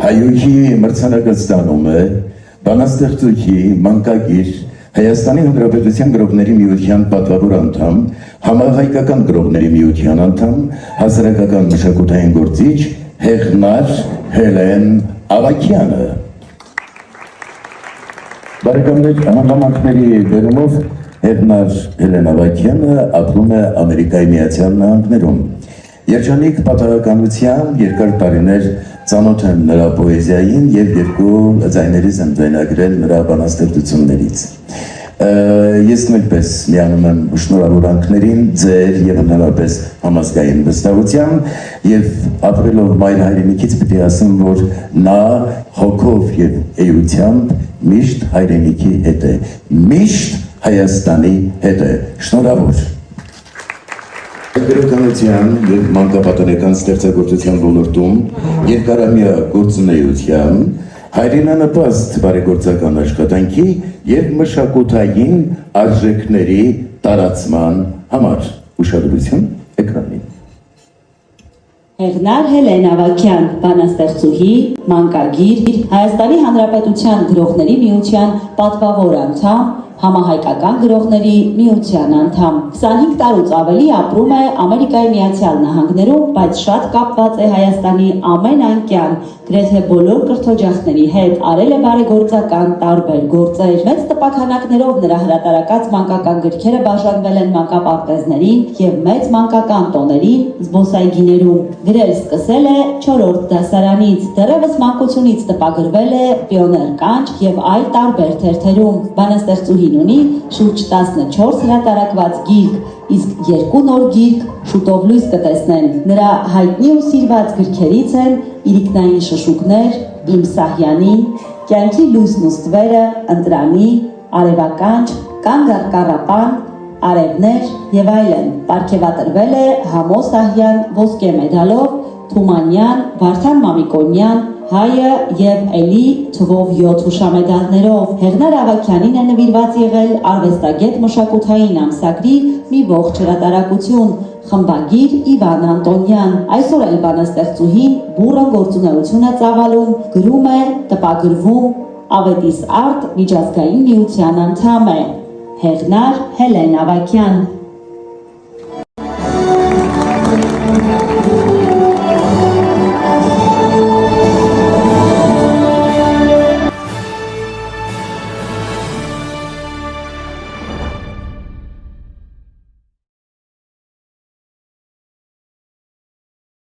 Հայուհի մրցանակը ստանում է բանաստեղծուհի, մանկագիր, Հայաստանի Հանրապետության գրողների միության պատվավոր անդամ, համահայկական գրողների միության անդամ, հասարակական մշակութային գործիչ Հեղնար Հելեն Ավագյանը։ Բարեկամներ, հանգամանքների բերումով Հեղնար Հելեն Ավագյանը ապրում է Ամերիկայի Միացյալ Նահանգներում։ Երջանիկ պատահականության երկար տարիներ ծանոթ եմ նրա պոեզիային և երկու ձայներից եմ ձայնագրել նրա բանաստեղծություններից։ Ես նույնպես միանում եմ շնորհավորանքներին ձեր և ընդհանրապես համազգային վստահությամբ և ապրելով մայր հայրենիքից պիտի ասեմ, որ նա հոգով և էությամբ միշտ հայրենիքի հետ է, միշտ Հայաստանի հետ է։ Շնորհավոր։ Գրականության և մանկապատանեկան ստեղծագործության ոլորտում երկարամյա գործունեության, հայրենանպաստ բարեգործական աշխատանքի և մշակութային արժեքների տարածման համար։ Ուշադրություն էկրանին։ Հեղնար Հելեն Ավագյան, բանաստեղծուհի, մանկագիր, Հայաստանի Հանրապետության գրողների միության պատվավոր անդամ, համահայկական գրողների միության անդամ։ 25 տարուց ավելի ապրում է Ամերիկայի Միացյալ Նահանգներում, բայց շատ կապված է Հայաստանի ամեն անկյան, գրեթե բոլոր կրթօջախների հետ, արել է բարեգործական տարբեր գործեր։ Մեծ տպաքանակներով նրա հրատարակած մանկական գրքերը բաժանվել են մանկապարտեզներին և մեծ մանկական տոներին, զբոսայգիներում։ Գրել սկսել է 4-րդ դասարանից, դեռևս մանկությունից տպագրվել է Պիոներ կանչ և այլ տարբեր թերթերում։ Բանաստեղծուհին ունի շուրջ 14 հրատարակված գիրք, իսկ 2 նոր գիրք շուտով լույս կտեսնեն։ Նրա հայտնի ու սիրված գրքերից են Իրիկնային շշուկներ, Իմ Սահյանին, Կյանքի լույսն ու ստվերը, Ընտրանի, Արևականչ, Կանգ առ կառապան, Արևներ և այլն։ Պարգևատրվել է Համո Սահյան ոսկե մեդալով, Թումանյան, Վարդան Մամիկոնյան, Հայը և էլի թվով 7 հուշամեդալներով։ Հեղնար Ավագյանին է նվիրված եղել արվեստագետ մշակութային ամսագրի մի ողջ հրատարակություն, խմբագիր Իվան Անտոնյան։ Այսօր էլ բանաստեղծուհին բուռն գործունեություն է ծավալում, գրում է, տպագրվում, Ավետիս Արտ միջազգային միության անդամ է։ Հեղնար Հելեն Ավագյան։